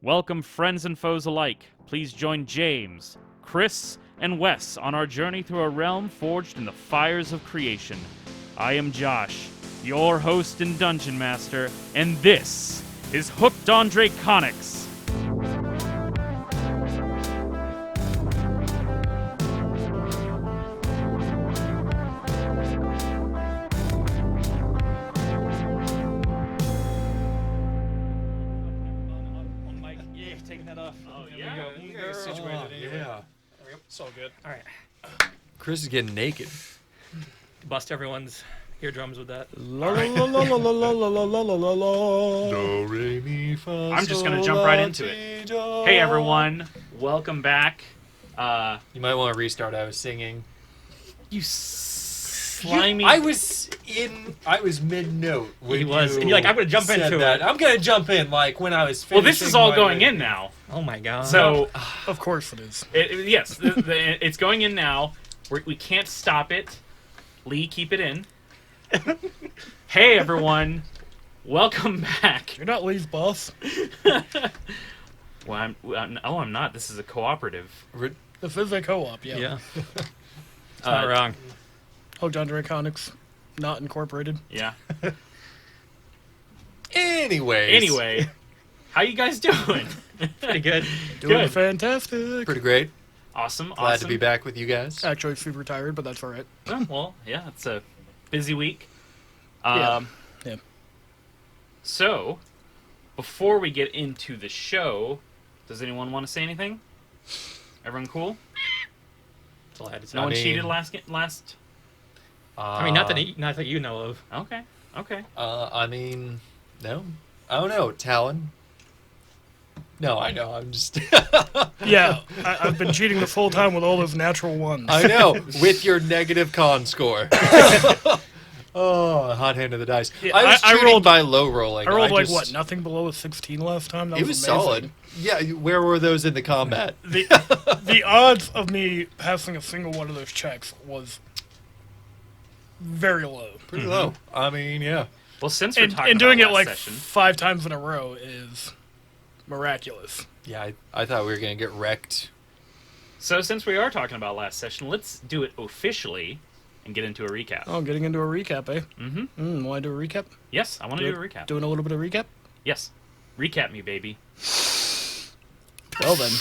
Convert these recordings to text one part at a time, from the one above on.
Welcome, friends and foes alike. Please join James, Chris, and Wes on our journey through a realm forged in the fires of creation. I am Josh, your host and dungeon master, and this is Hooked on Draconics. It's all good. All right. Chris is getting naked. Bust everyone's eardrums with that. La la la la la la la la la la la. Do, re, mi, fa, I'm just gonna sol, jump la, right into it. ti, do. Hey everyone, welcome back. You might want to restart. I was singing. You slimy... I was mid note. He was, and you're like, I'm gonna jump into it. I'm gonna jump in like when I was. Well, this is all my going mid- in now. Oh my god. So, Of course it is. yes, it's going in now. We can't stop it. Lee, keep it in. Hey everyone, welcome back. You're not Lee's boss. Well, I'm not. This is a cooperative. This is a co-op, yeah. yeah. It's not wrong. Hooked on Draconics, not incorporated. Yeah. Anyways. How you guys doing? Pretty good. Doing Good. fantastic. Pretty great. Awesome. Glad to be back with you guys. Actually, super tired, but that's all right. Oh, well, yeah, it's a busy week. Yeah. So, before we get into the show, does anyone want to say anything? Everyone cool? That's all I had to say. No one mean- cheated last. I mean, not that you know of. Okay. I mean, no. I don't know. Talon. No, I know. I'm just. Yeah, I've been cheating this whole time with all those natural ones. I know. With your negative con score. Oh, hot hand of the dice. Yeah, I was I cheating rolled- by low rolling. I rolled just- nothing below a 16 last time. That It was amazing. solid. Yeah, where were those in the combat? The odds of me passing a single one of those checks was very low. Pretty low. I mean, yeah. Well, since we're And talking doing about it last like session, 5 times in a row is miraculous. Yeah, I thought we were going to get wrecked. so since we are talking about last session, let's do it officially and get into a recap. Oh, getting into a recap, eh? Mm-hmm. Want to do a recap? Yes, I want to do a recap. Doing a little bit of recap? Yes, recap me, baby. Well then.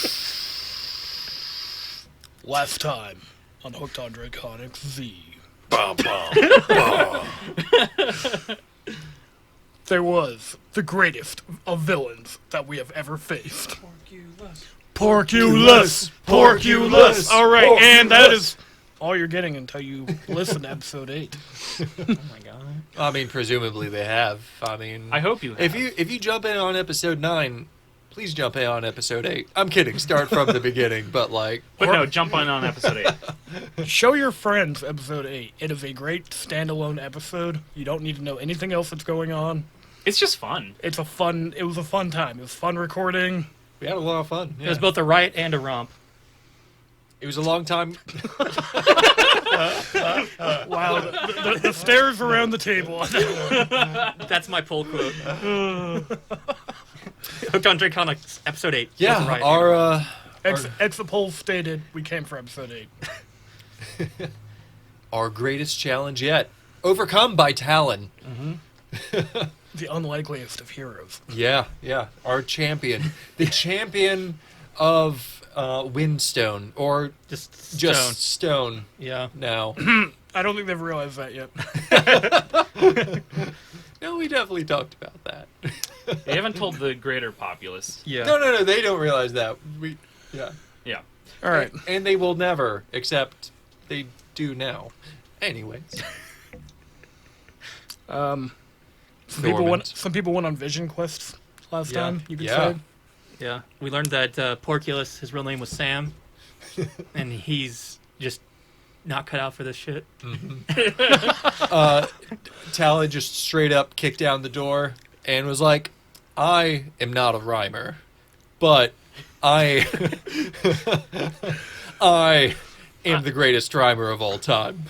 Last time on Hooked on Draconics Z. There was the greatest of villains that we have ever faced. Porculus! Porculus! Alright, and that is all you're getting until you listen to episode 8. Oh my god. I mean, presumably they have. I mean, I hope you have. if you jump in on episode 9, please jump in on episode 8. I'm kidding. Start from the beginning, but like. But no, jump on episode 8. Show your friends episode 8. It is a great standalone episode. You don't need to know anything else that's going on. It's just fun. It was a fun time. It was fun recording. We had a lot of fun. It was both a riot and a romp. It was a long time. Wow, the stares around the table. That's my pull quote. Hooked on Draconics, episode 8. Yeah, Was a riot. our Exit poll stated we came for episode 8. our greatest challenge yet, overcome by Talon. The unlikeliest of heroes. Yeah, our champion, the champion of Windstone, or Just just stone. Stone. Yeah. Now, I don't think they've realized that yet. no, we definitely talked about that. You haven't told the greater populace. Yeah. No, they don't realize that. Yeah, All right. and they will never, except they do now. Anyways, Some people went on vision quests last Yeah. time. You could Yeah. say. Yeah. We learned that Porculus, his real name was Sam, and he's just not cut out for this shit. Talon just straight up kicked down the door and was like, "I am not a rhymer, but I I am the greatest rhymer of all time."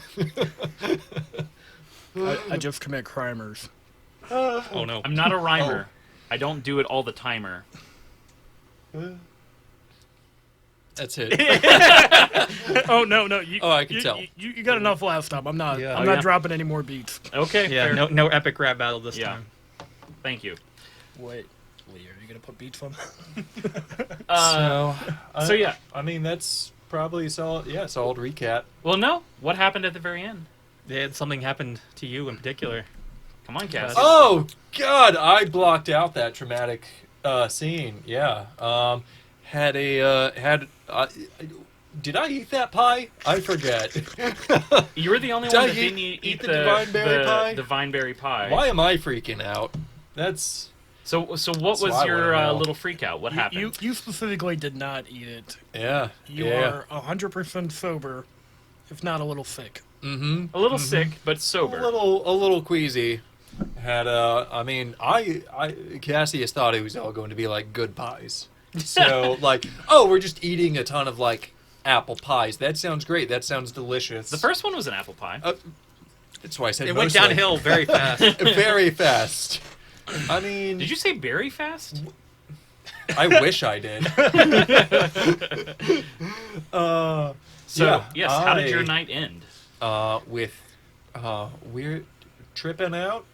I just commit crimers. Oh no. I'm not a rhymer. I don't do it all the timer. That's it. Oh no, you, Oh, I can you, tell. You got enough last time. I'm not. Yeah. I'm Oh, not yeah? dropping any more beats. Okay, Yeah, fair. no epic rap battle this Yeah. time. Thank you. Wait, Lee, are you gonna put beats on? So yeah. I mean, that's probably solid. Yeah, solid recap. Well, no. What happened at the very end? Something happened to you in particular. Come on, Cass. Oh God, I blocked out that traumatic scene. Yeah. Had a did I eat that pie? I forget. You were the only Did one I that didn't eat the divine berry pie? The vine berry pie. Why am I freaking out? That's So what That's was what I your wanna know. little freak out? What happened? You specifically did not eat it. yeah. You yeah. are 100% sober, if not a little sick. Mm-hmm. a little sick, but A sober. little queasy. Had I mean, Cassius thought it was all going to be like good pies. So like, oh, we're just eating a ton of like apple pies. That sounds great. That sounds delicious. The first one was an apple pie. That's why I said It went mostly. downhill very fast. Very fast. I mean, Did you say very fast? I wish I did. So yeah, yes, how did your night end? With we're tripping out,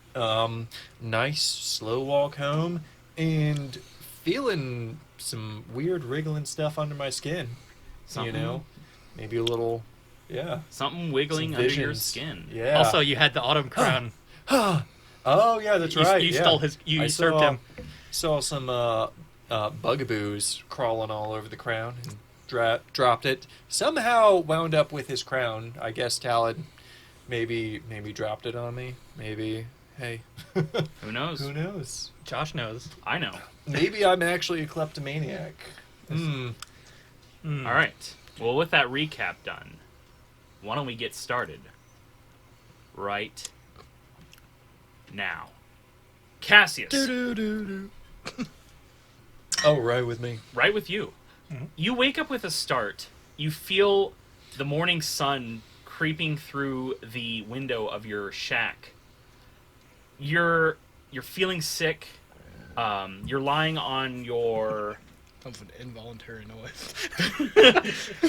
nice slow walk home, and feeling some weird wriggling stuff under my skin. Something- You know, maybe a little, yeah. Something wiggling Some under your visions. skin. Yeah. Also, you had the autumn crown. Oh yeah, that's You- right. you yeah. stole his- you I usurped him. Saw some bugaboos crawling all over the crown and dropped it. Somehow wound up with his crown. I guess Talon maybe dropped it on me. Maybe, hey, Who knows? who knows? Josh knows. I know. Maybe I'm actually a kleptomaniac. Hmm. Hmm. All right. Well, with that recap done, why don't we get started right now? Cassius, Oh, right with me. right with you. You wake up with a start. You feel the morning sun creeping through the window of your shack. You're feeling sick. You're lying on your That's an involuntary noise.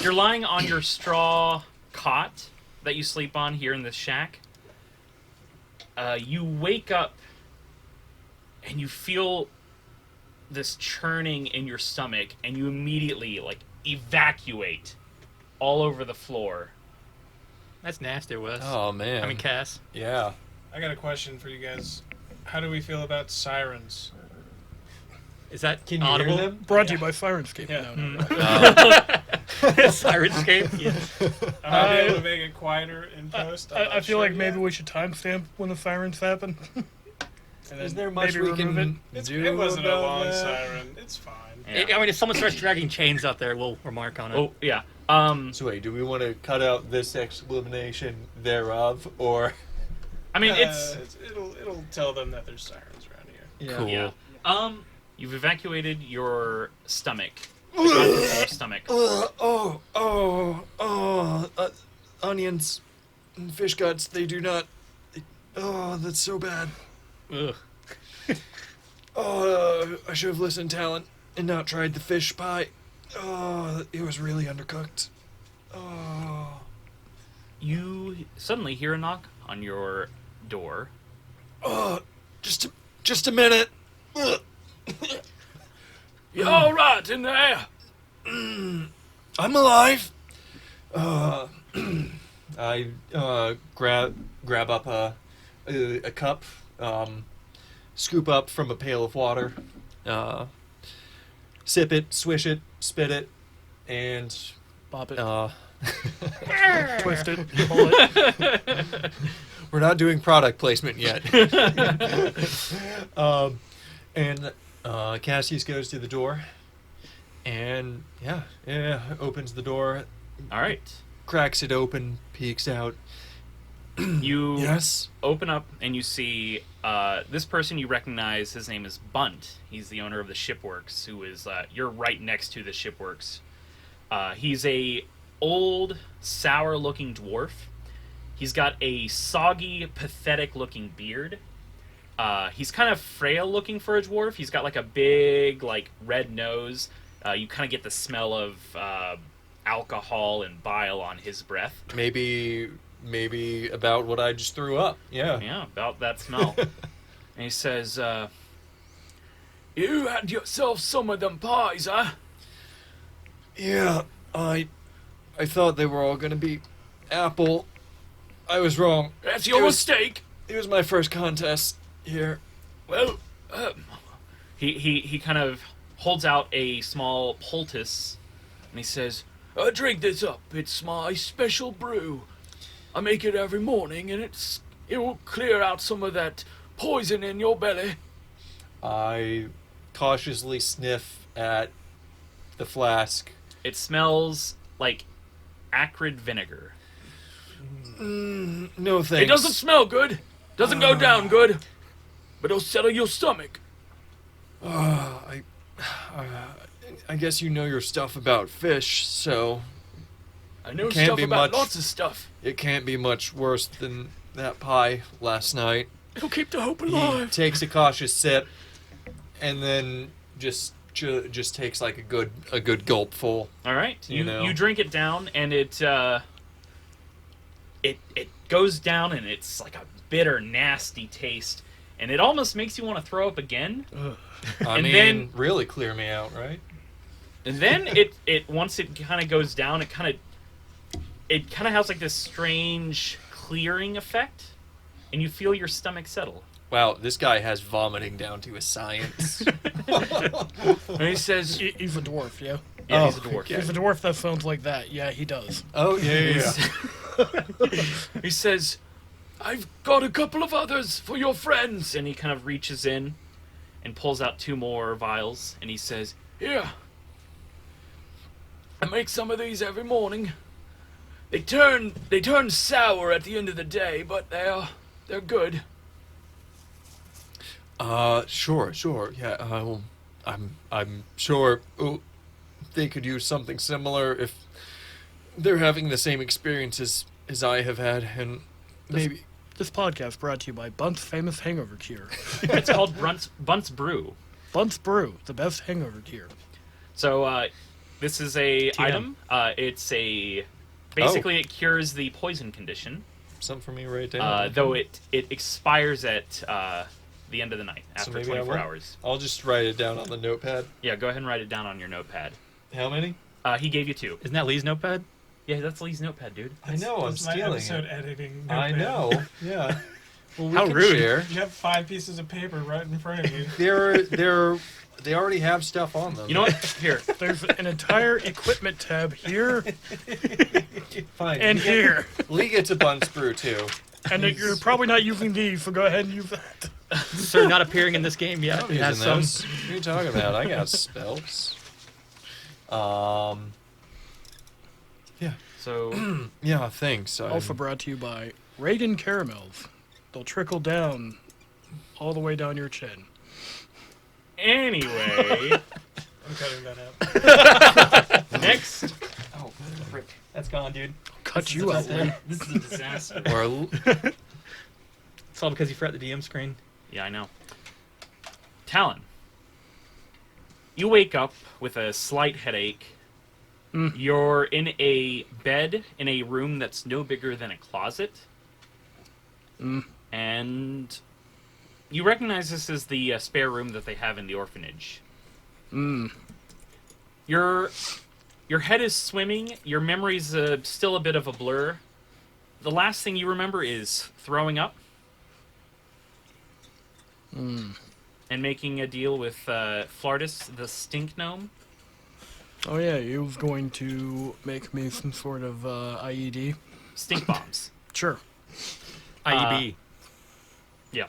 You're lying on your straw cot that you sleep on here in this shack. You wake up and you feel this churning in your stomach, and you immediately evacuate all over the floor. That's nasty, Wes. Oh man. I mean, Cass. yeah. I got a question for you guys. How do we feel about sirens? Is that Can you audible? hear them? Brought to you by Sirenscape. Yeah. No, no. Sirenscape? Yeah. I might be able to make it quieter in post. I'm I not feel sure like maybe yet. we should timestamp when the sirens happen. And Is then there much maybe we remove can it. do? It wasn't a about long that? siren. It's fine. Yeah. I mean, if someone starts dragging chains out there, we'll remark on it. Oh yeah. So wait, do we want to cut out this explanation thereof, or? I mean, it's it'll tell them that there's sirens around here. Cool. yeah. You've evacuated your stomach. Your stomach. Onions and fish guts, they do not. Oh, that's so bad. Ugh. Oh, I should have listened, Talent, and not tried the fish pie. Oh, it was really undercooked. Oh. You suddenly hear a knock on your door. Oh, just a minute. Ugh. You all right in there? I'm alive. I grab up a cup, scoop up from a pail of water, sip it, swish it, spit it, and Pop it. twist Twist it. Pull it. we're not doing product placement yet. And Cassius goes to the door, and yeah, opens the door, All right. cracks it open, peeks out. You Yes. open up and you see this person you recognize. His name is Bunt. He's the owner of the Shipworks, who is you're right next to the Shipworks. He's a old, sour-looking dwarf. He's got a soggy, pathetic-looking beard. He's kind of frail-looking for a dwarf. He's got like a big, red nose. You kind of get the smell of alcohol and bile on his breath. Maybe about what I just threw up. Yeah. Yeah, about that smell. And he says, "You had yourself some of them pies, huh?" Yeah, I thought they were all gonna be apple. I was wrong. That's your mistake. It was my first contest here. Well, he kind of holds out a small poultice, and he says, "Drink this up. It's my special brew. I make it every morning, and it will clear out some of that poison in your belly." I cautiously sniff at the flask. It smells like acrid vinegar. No thanks. It doesn't smell good. Doesn't go down good. But it'll settle your stomach. I guess you know your stuff about fish, so I know Can't stuff be about much- lots of stuff. it can't be much worse than that pie last night. It'll keep the hope He alive. takes a cautious sip, and then just takes like a good gulp full. All right, You know. you drink it down, and it goes down, and it's like a bitter, nasty taste, and it almost makes you want to throw up again. I And mean, then- really clear me out, right? And then it once it kind of goes down, it kind of has like this strange clearing effect, and you feel your stomach settle. Wow, this guy has vomiting down to a science. And he says, He's a dwarf, yeah? "Yeah, he's a Oh, dwarf." okay. He's a dwarf that sounds like that. Yeah, he does. Oh yeah. He says, "I've got a couple of others for your friends." And he kind of reaches in and pulls out 2 more vials. And he says, "Here. I make some of these every morning. They turn sour at the end of the day, but they're good." Sure. Yeah. I'm sure they could use something similar if they're having the same experiences as I have had, and maybe. This podcast brought to you by Bunt's famous hangover cure. It's called Bunt's Brew. Bunt's Brew, the best hangover cure. So this is a TM. item. It's a basically it cures the poison condition. Something for me to write down. Though it expires at the end of the night So after maybe I 24 will. hours. I'll just write it down on the notepad. Yeah, go ahead and write it down on your notepad. How many? He gave you 2. Isn't that Lee's notepad? Yeah, that's Lee's notepad, dude. I know. I'm That's my stealing episode it. editing. I notepad. know. Yeah. Well, we How can rude. share. You have 5 pieces of paper right in front of you. They already have stuff on them. You know what? Here. There's an entire equipment tab here Fine. and here. Lee gets a Bunt's Brew too. And you're probably not using these, so go ahead and use that. Sir, not appearing in this game yet. I'm It has using some. those. What are you talking about? I got spells. Yeah. So Yeah, thanks. Also brought to you by Reagan Caramels. They'll trickle down all the way down your chin. anyway, I'm cutting that out. next. Oh, frick. That's gone, dude. Cut you out, man. This is a disaster. Or It's all because you forgot the DM screen. Yeah, I know. Talon, you wake up with a slight headache. You're in a bed in a room that's no bigger than a closet. And you recognize this as the spare room that they have in the orphanage. Your head is swimming. Your memory's still a bit of a blur. The last thing you remember is throwing up. And making a deal with Flardus, the stink gnome. Oh yeah, he was going to make me some sort of IED. Stink bombs. Sure. IEB. Yeah.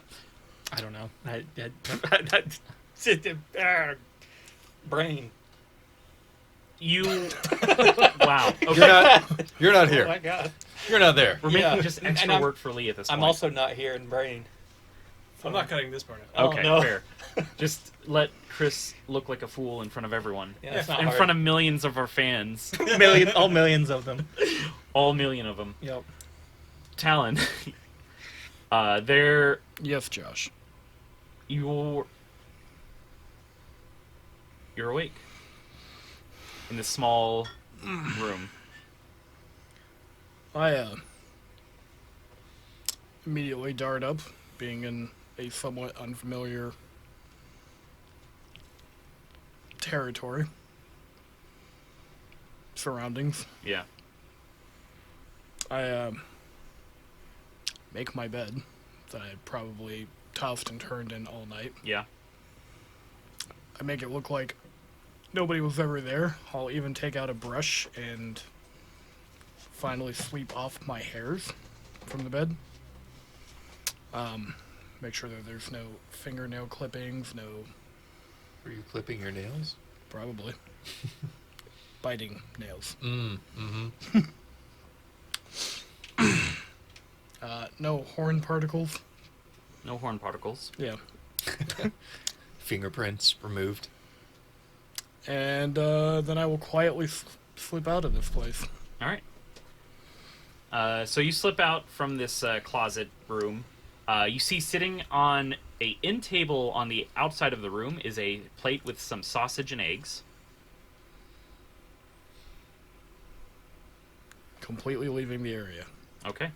I don't know. Brain. You. Wow. Okay. you're not here. Oh my god. You're not there. We're making Yeah. just And extra I'm- work for Lee at this point. I'm also not here in brain. I'm not cutting this part out. Okay, Oh, no. fair. Just let Chris look like a fool in front of everyone. Yeah, it's not In hard. front of millions of our fans. all millions of them. All million of them. Yep. Talon. They're. Yes, Josh. You're awake. in this small room. I immediately dart up, being in a somewhat unfamiliar territory. Surroundings. Yeah. I make my bed that I probably tossed and turned in all night. Yeah. I make it look like nobody was ever there. I'll even take out a brush and finally sweep off my hairs from the bed. Make sure that there's no fingernail clippings, no... Were you clipping your nails? Probably. Biting nails. Mm-hmm. No horn particles. No horn particles. Yeah. Fingerprints removed. And then I will quietly slip out of this place. All right. So you slip out from this closet room. You see sitting on a end table on the outside of the room is a plate with some sausage and eggs. Completely leaving the area. Okay.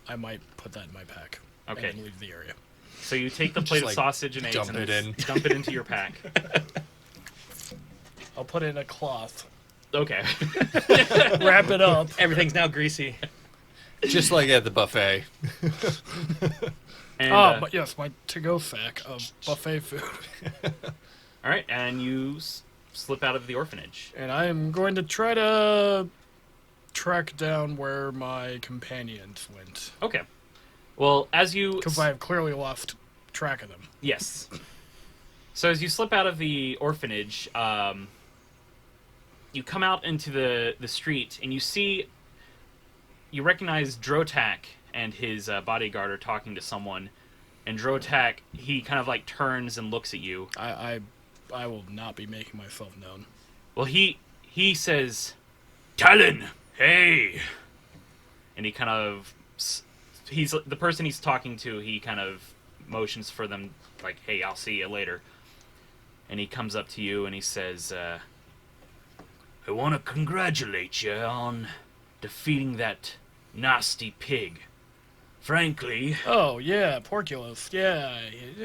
I might put that in my pack. Okay. And then leave the area. So you take the plate of like, sausage and eggs dump and it in. dump it into your pack. I'll put it in a cloth. Okay. Wrap it up. Everything's now greasy. Just like at the buffet. And, But yes, my to-go sack of buffet food. all right, and you slip out of the orphanage. And I am going to try to track down where my companions went. Okay. Well, as you... Because I have clearly lost track of them. Yes. So as you slip out of the orphanage, you come out into the street, and you recognize Drotak and his bodyguard are talking to someone, and Drotak, he kind of like turns and looks at you. I will not be making myself known. Well, he says, "Talon, hey!" And he kind of... He's the person he's talking to, he kind of motions for them, like, "Hey, I'll see you later." And he comes up to you and he says, "I want to congratulate you on defeating that nasty pig. Frankly..." Oh, yeah, Porculus. Yeah,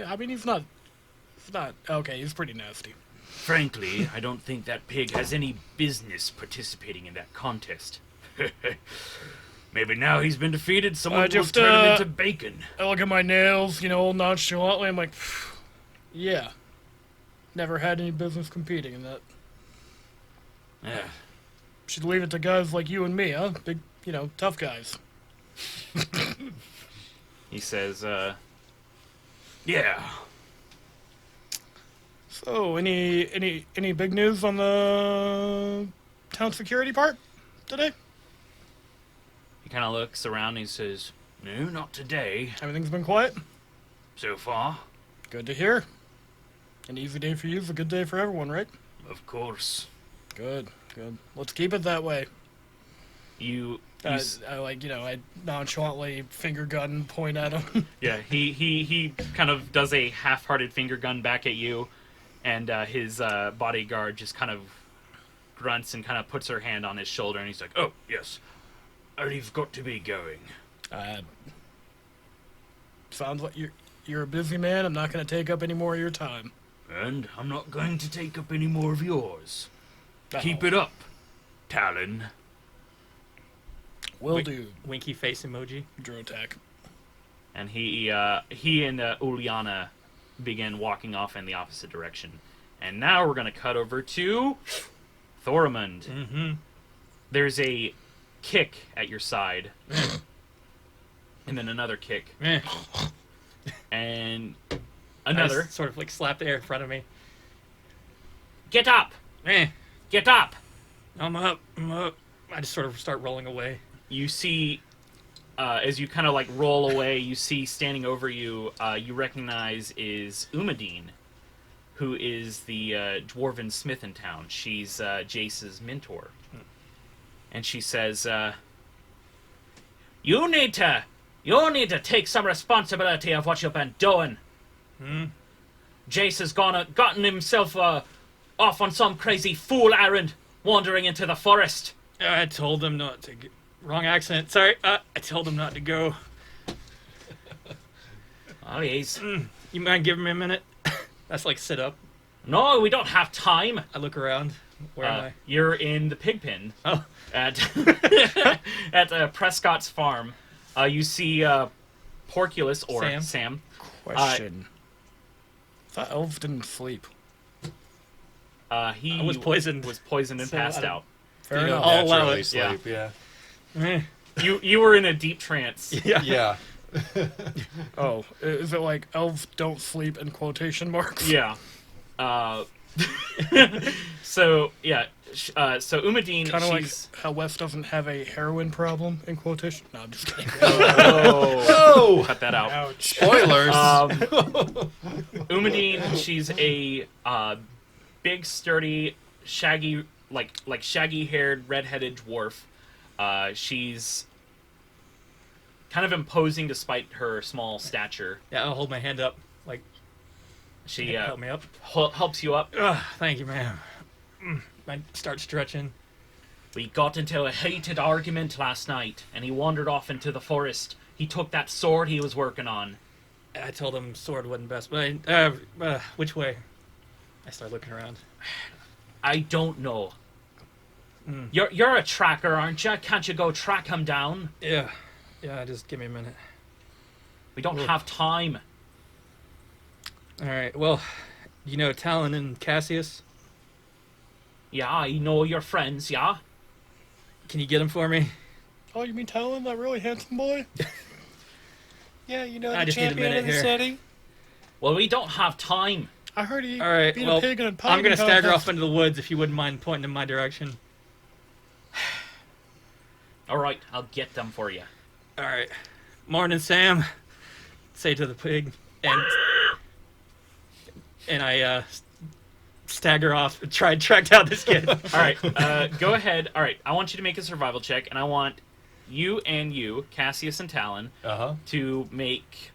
I mean, he's not... Okay, he's pretty nasty. "Frankly, I don't think that pig has any business participating in that contest. Maybe now he's been defeated, someone will just, turn him into bacon." I look at my nails, all nonchalantly. I'm like, yeah. Never had any business competing in that. Yeah. Should leave it to guys like you and me, huh? Big, tough guys. He says, "Yeah. So, any big news on the town security part today? He kind of looks around and he says, "No, not today, Everything's been quiet? so far. Good to hear. An easy day for you is a good day for everyone, right? Of course." Good. Let's keep it that way. You I nonchalantly finger gun point at him. Yeah, he kind of does a half-hearted finger gun back at you, and his bodyguard just kind of grunts and kind of puts her hand on his shoulder, and he's like, "Oh, yes, I've got to be going." Sounds like you're a busy man. I'm not going to take up any more of your time. "And I'm not going to take up any more of yours. Keep Oh. it up, Talon." Will Wink- do, Winky face emoji. Drotak. And he and Uliana begin walking off in the opposite direction. And now we're going to cut over to Thoramund. Mm-hmm. There's a kick at your side. And then another kick. And another. Sort of like slap the air in front of me. "Get up! Get up!" I'm up. I just sort of start rolling away. You see, as you kind of like roll away, you see standing over you, you recognize is Umadine, who is the dwarven smith in town. She's Jace's mentor. And she says, you need to take some responsibility of what you've been doing. Jace has gotten himself off on some crazy fool errand, wandering into the forest. I told him not to. Wrong accent. Sorry. I told him not to go. Oh, yes. You mind giving me a minute? That's like sit up. No, we don't have time. I look around. Where am I? You're in the pig pen Oh. at at Prescott's farm. You see Porculus or Sam. Question. I thought elves didn't sleep. He was poisoned. Was poisoned and So passed I don't- out. Fair You don't enough. I'll allow naturally it. sleep, yeah. Eh. You were in a deep trance. Yeah. Yeah. Oh, is it like elves don't sleep in quotation marks? Yeah. So yeah. So Umadine, Kind of like she's. how Wes doesn't have a heroin problem in quotation. No, I'm just kidding. Oh, Oh! cut that out. Ouch. Spoilers! Umadine, she's a big, sturdy, shaggy, like shaggy-haired, red-headed dwarf. She's kind of imposing despite her small stature. Yeah, I'll hold my hand up. Like, She help me up. helps you up. Ugh, thank you, ma'am. I start stretching. We got into a heated argument last night, and he wandered off into the forest. He took that sword he was working on. I told him sword wasn't best. But which way? I start looking around. I don't know. You're a tracker, aren't you? Can't you go track him down? Yeah. Yeah, just give me a minute. We don't have time. All right. Well, you know Talon and Cassius? Yeah, I know your friends, yeah? Can you get them for me? Oh, you mean Talon, that really handsome boy? Yeah, you know I the just need a champion minute of the here. city? Well, we don't have time. I heard he All right. beat Well, a pig in a pie. I'm gonna stagger off into the woods if you wouldn't mind pointing in my direction. All right, I'll get them for you. All right. Morning, Sam. Say to the pig, and I stagger off and try and track down this kid. All right, go ahead. All right, I want you to make a survival check, and I want you, Cassius and Talon, Uh-huh. to make.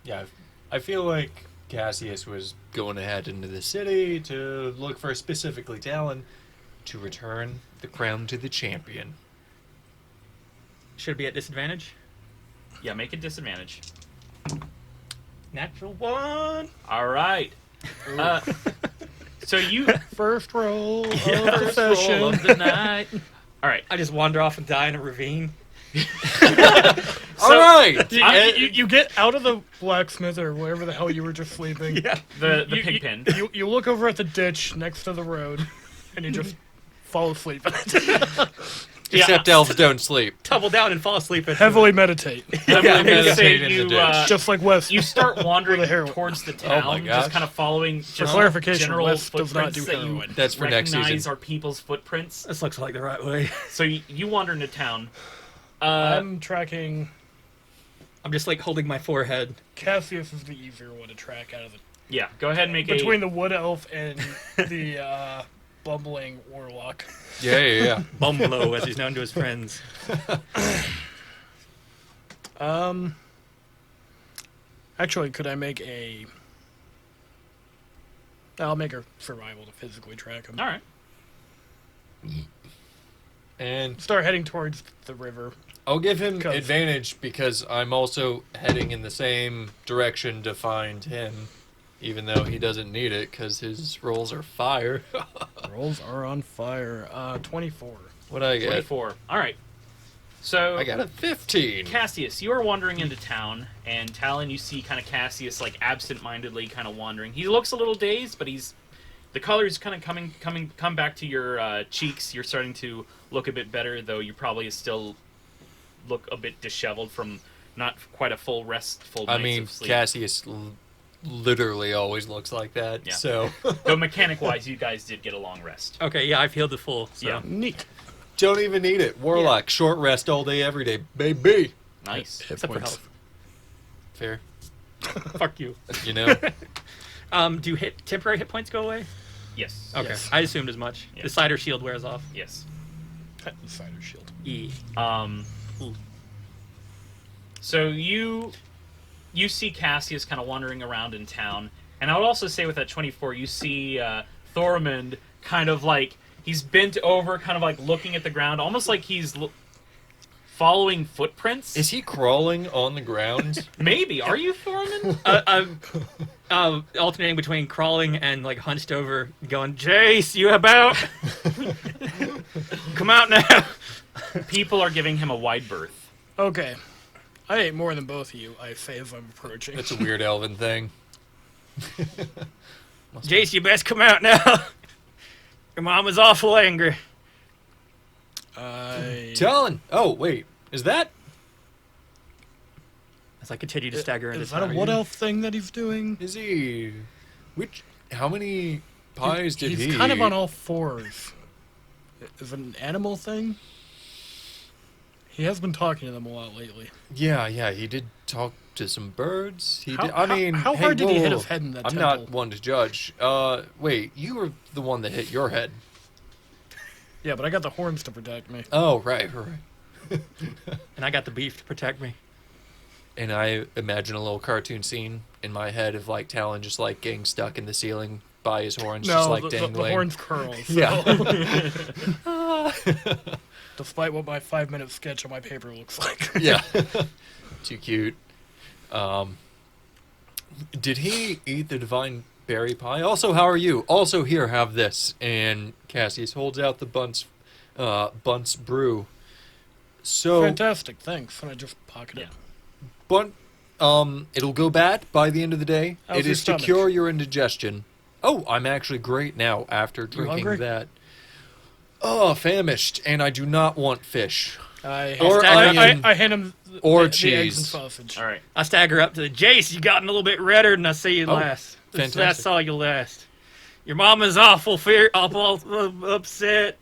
Yeah, I feel like Cassius was going ahead into the city to look for specifically Talon to return the crown to the champion. Should be at disadvantage. Yeah, make a disadvantage. Natural one. All right. So you First roll of the first roll session. of the night. All right. I just wander off and die in a ravine. All right! You get out of the blacksmith or wherever the hell you were just sleeping. Yeah. The You- pig pen. You look over at the ditch next to the road, and you just fall asleep in it. Except elves don't sleep. Tumble down and fall asleep. Into Heavily meditate. I'm Yeah, gonna say meditate in the you ditch. Just like Wes. you start wandering With a heroin. towards the Oh my town, gosh. just kind of following just clarification, general Wes does not footprints do that you heroin. That's for next recognize season. are people's footprints. This looks like the right way. So you wander into town. I'm tracking. I'm just like holding my forehead. Cassius is the easier one to track out of the. Yeah, go ahead and make Between the wood elf and the bumbling warlock. Yeah. Bumblo, as he's known to his friends. Actually, could I make a? I'll make a survival to physically track him. All right. And Start heading towards the river. I'll give him Cause- advantage because I'm also heading in the same direction to find him, even though he doesn't need it because his rolls are fire. Rolls are on fire. 24. What'd I get? 24. All right. So I got a 15. Cassius, you are wandering into town, and Talon, you see kind of Cassius like absent-mindedly kind of wandering. He looks a little dazed, but the colors kind of come back to your cheeks. You're starting to look a bit better, though you probably still look a bit disheveled from not quite a full restful I nights mean, of sleep. Cassius literally always looks like that. Yeah. So But mechanic-wise, you guys did get a long rest. Okay, yeah, I've healed the full. So. Yeah. Neat. don't even need it. Warlock, short rest all day, every day, baby. Nice. Hit Except for points. health. Fair, Fuck you. you know. Do temporary hit points go away? Yes. Okay, Yes. I assumed as much. Yeah. The cider shield wears off. Yes. Cider shield. E. So you see Cassius kind of wandering around in town, and I would also say with that 24, you see Thormund kind of like he's bent over, kind of like looking at the ground, almost like he's following footprints. Is he crawling on the ground? Maybe. Are you Thormund? I'm alternating between crawling and like hunched over, going, Jace, you about? Come out now. People are giving him a wide berth. Okay. I ate more than both of you, I say as I'm approaching. That's a weird elven thing. Jace, you best come out now. Your mom is awful angry. Talon! Oh, wait. Is that... As I continue to stagger into Is that a town. wood elf thing that he's doing? Is he... How many pies did he He's kind of on eat? all fours. Is it an animal thing? He has been talking to them a lot lately. Yeah, he did talk to some birds. He How- did. I mean, how hey, hard did he hit whoa, his head in that I'm temple? not one to judge. Wait, you were the one that hit your head. Yeah, but I got the horns to protect me. Oh, right. And I got the beef to protect me. And I imagine a little cartoon scene in my head of like Talon just like getting stuck in the ceiling by his horns, just like the dangling. horns curl. So. Yeah. Despite what my 5-minute sketch on my paper looks like. Yeah. Too cute. Did he eat the divine berry pie? Also, how are you? Also, here, have this. And Cassius holds out the Bunce brew. So, Fantastic, thanks. And I just pocket it. but, it'll go bad by the end of the day. How's It your is to stomach? cure your indigestion. Oh, I'm actually great now after drinking hungry? that. Oh, famished, and I do not want fish. I Or onion. I hand him Or the eggs and cheese. sausage. All right. I stagger up to the Jace. You gotten a little bit redder than I see you Oh, last. That's fantastic. all you last. Your mama's awful upset.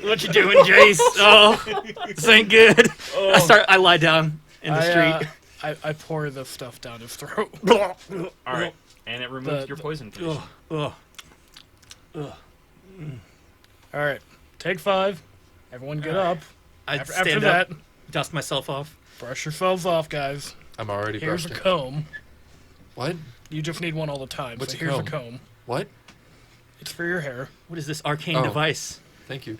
What you doing, Jace? Oh, this ain't good. I lie down in the street. I pour the stuff down his throat. All right. And it removes The- your poison condition. Ugh. Ugh. All right, take 5. Everyone get up. I After stand that, up, dust myself off. brush yourselves off, guys. I'm already Here's a brushed it. comb. What? You just need one all the time. What's so a here's comb? a comb. What? It's for your hair. What is this arcane Oh. device? Thank you.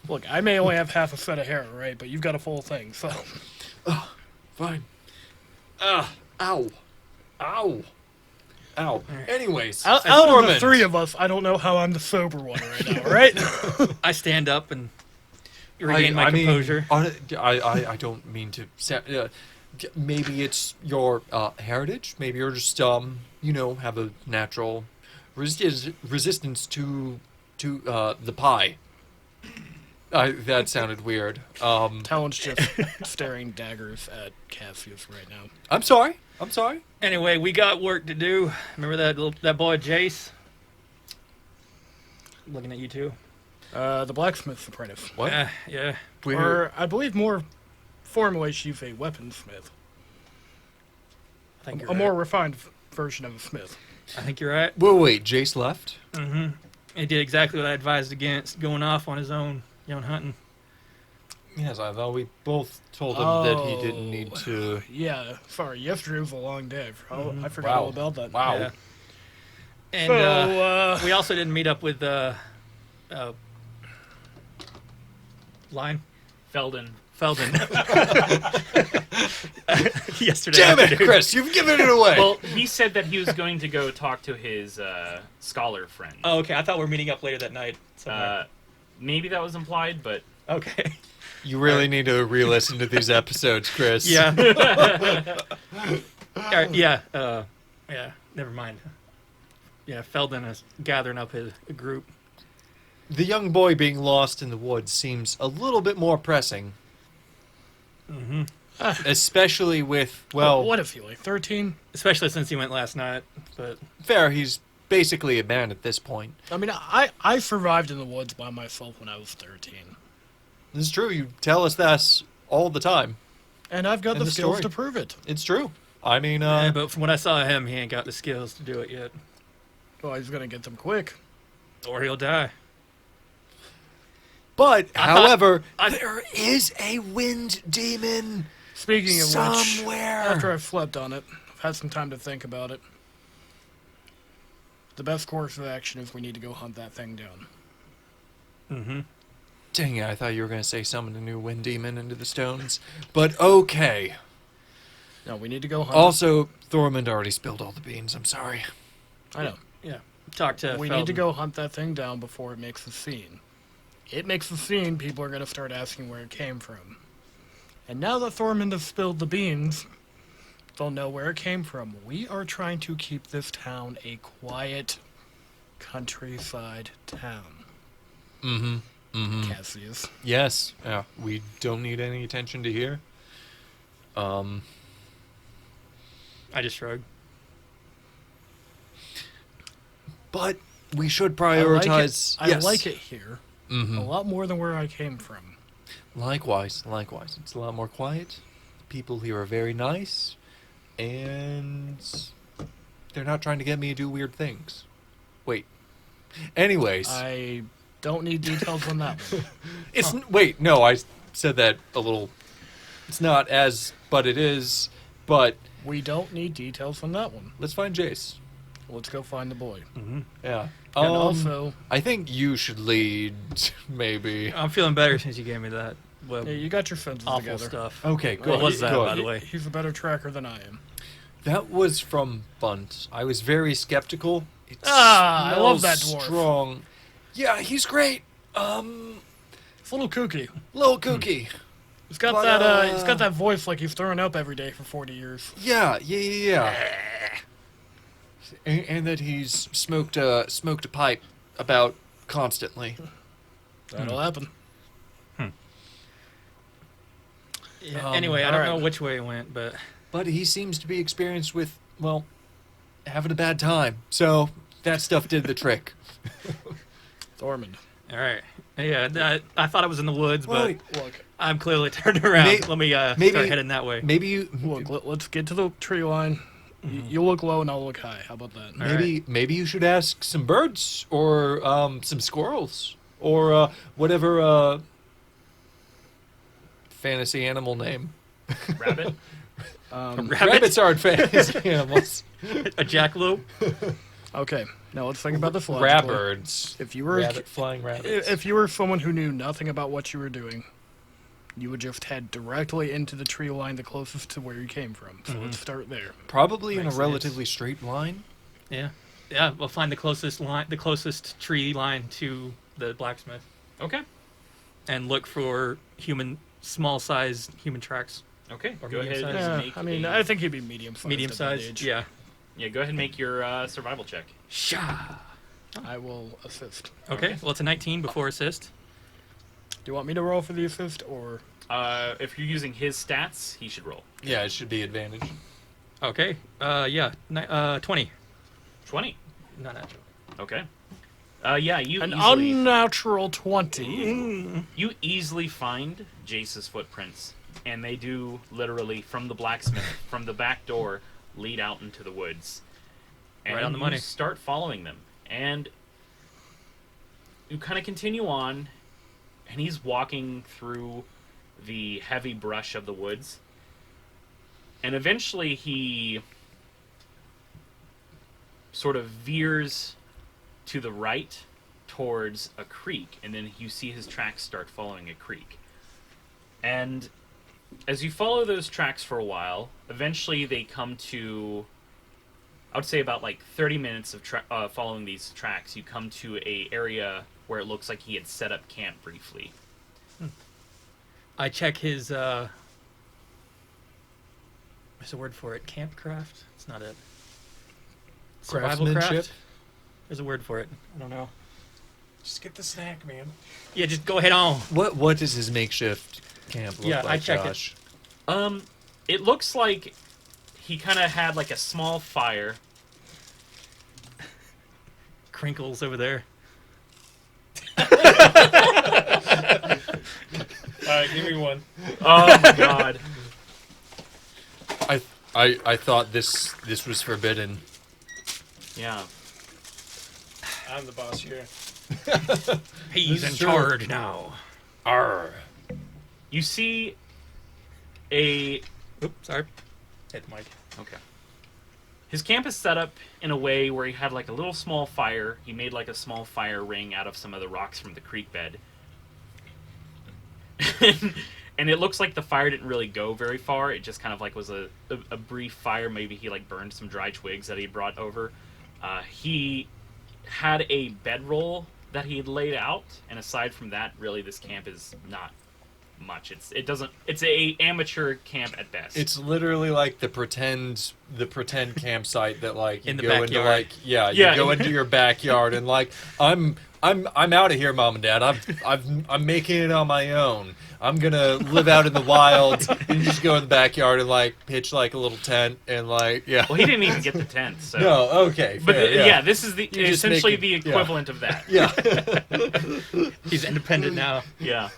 Look, I may only have half a set of hair, right? But you've got a full thing, so. Fine. Ow. Ow. Ow. Anyways, Out of the Thormund. 3 of us, I don't know how I'm the sober one right now, right? I stand up and regain my composure. I don't mean to. Maybe it's your heritage. Maybe you're just have a natural resistance to the pie. That sounded weird. Talon's just staring daggers at Cassius right now. I'm sorry. Anyway, we got work to do. Remember that boy Jace? Looking at you two. The blacksmith's apprentice. What? Yeah. Or, I believe more formally, she's a weaponsmith. I think you're A right. more refined version of a smith. I think you're right. Wait. Jace left. Mm-hmm. He did exactly what I advised against, going off on his own hunting. Yes, I thought we both told him that he didn't need to. Yeah, sorry. Yesterday was a long day. I forgot Wow. all about that. Wow. Yeah. And So, we also didn't meet up with Line Felden. yesterday. Damn it, afternoon. Chris! You've given it away. Well, he said that he was going to go talk to his scholar friend. Oh, okay. I thought we were meeting up later that night. somewhere. Maybe that was implied, but Okay. you really need to re-listen to these episodes, Chris. Yeah. Alright, yeah. Yeah. Never mind. Yeah. Felden is gathering up his group. The young boy being lost in the woods seems a little bit more pressing. Mm-hmm. Especially with, well, what is he, like 13? Especially since he went last night. But fair, he's basically a man at this point. I mean, I survived in the woods by myself when I was 13. This is true, you tell us that all the time. And I've got And the the skills story. to prove it. It's true. I mean, yeah, but from what I saw of him, he ain't got the skills to do it yet. Well, he's going to get them quick. Or he'll die. but, I thought- however, I- there is a wind demon Speaking of which, somewhere. after I've slept on it, I've had some time to think about it. The best course of action is we need to go hunt that thing down. Mm-hmm. Dang it, I thought you were going to say summon a new wind demon into the stones. But okay. No, we need to go hunt. Also, Thormund already spilled all the beans. I'm sorry. I know. Yeah. Talk to We Feldon. need to go hunt that thing down before it makes a scene. It makes a scene, people are going to start asking where it came from. And now that Thormund has spilled the beans, they'll know where it came from. We are trying to keep this town a quiet countryside town. Mm-hmm. Mm-hmm. Cassius. Yes. Yeah. We don't need any attention to here. I just shrugged. But we should prioritize. I like it here Mm-hmm. a lot more than where I came from. Likewise. It's a lot more quiet. People here are very nice, and they're not trying to get me to do weird things. Wait. Anyways, I don't need details on that one. wait. No, I said that a little. It's not as, but it is. But We don't need details on that one. let's find Jace. Let's go find the boy. Mm-hmm. Yeah. And also, I think you should lead, maybe. I'm feeling better since you gave me that. Well, yeah, you got your senses awful together. stuff. Okay, good. What was that, good. by the way? He's a better tracker than I am. That was from Bunt. I was very skeptical. It I love that smells dwarf. strong. Yeah, he's great. It's a little kooky. Little kooky. He's got But, that. He's got that voice like he's throwing up every day for 40 years. Yeah. And that he's smoked a pipe about constantly. That'll happen. Yeah, anyway, I don't alright. know which way it went, but But he seems to be experienced with, well, having a bad time. So that stuff did the trick. Thormund. all right. Yeah, I thought I was in the woods, but Wait, Look, I'm clearly turned around. Let me maybe- start heading that way. maybe you let's get to the tree line. You look low and I'll look high. How about that? maybe you should ask some birds or some squirrels or whatever fantasy animal name. Rabbit? Rabbits aren't fantasy animals. A jackalope. Okay, now let's think about this logically. Rabbirds. If you were Flying rabbits. if you were someone who knew nothing about what you were doing, you would just head directly into the tree line the closest to where you came from. So let's start there. Probably in a Makes relatively straight line. Yeah, we'll find the closest tree line to the blacksmith, Okay. and look for small-sized human tracks. Okay. Or Go ahead medium-sized. and Yeah, make I mean, a- I think he'd be medium-sized. Medium at that size. age. Yeah. Yeah, go ahead and make your survival check. Sha. I will assist. Okay. Well, it's a 19 before assist. Do you want me to roll for the assist or? If you're using his stats, he should roll. Yeah, it should be advantage. Okay. Yeah. 20. 20. Not natural. Okay. Yeah, you An easily, unnatural 20. you easily find Jace's footprints, and they do literally from the blacksmith, from the back door, lead out into the woods. And Right on the you money. start following them, and you kind of continue on, and he's walking through the heavy brush of the woods, and eventually he sort of veers to the right towards a creek, and then you see his tracks start following a creek. And as you follow those tracks for a while, eventually they come to, I would say about like 30 minutes of following these tracks, you come to a area where it looks like he had set up camp briefly. I check his. There's a word for it. Campcraft. It's not it. Survival Craftsmanship? craft. There's a word for it. I don't know. Just get the snack, man. Yeah, just go ahead on. What does his makeshift camp look Yeah, like, I checked it. Josh? It looks like he kind of had like a small fire. Crinkles over there. Alright, give me one. Oh my god. I thought this was forbidden. Yeah. I'm the boss here. He's in This is true. charge now. Arr. You see a Oops, sorry. Hit the mic. Okay. His camp is set up in a way where he had like a little small fire. He made like a small fire ring out of some of the rocks from the creek bed. And it looks like the fire didn't really go very far. It just kind of like was a brief fire. Maybe he like burned some dry twigs that he brought over. He had a bedroll that he had laid out, and aside from that, really this camp is not much. It's a amateur camp at best. It's literally like the pretend campsite that like you In the go into backyard. you go into your backyard and like I'm out of here, Mom and Dad. I'm making it on my own. I'm gonna live out in the wild and just go in the backyard and like pitch like a little tent and like Well, he didn't even get the tent, so. No, okay. But fair, yeah, this is just essentially make the it- equivalent of that. Yeah. He's independent now. Yeah.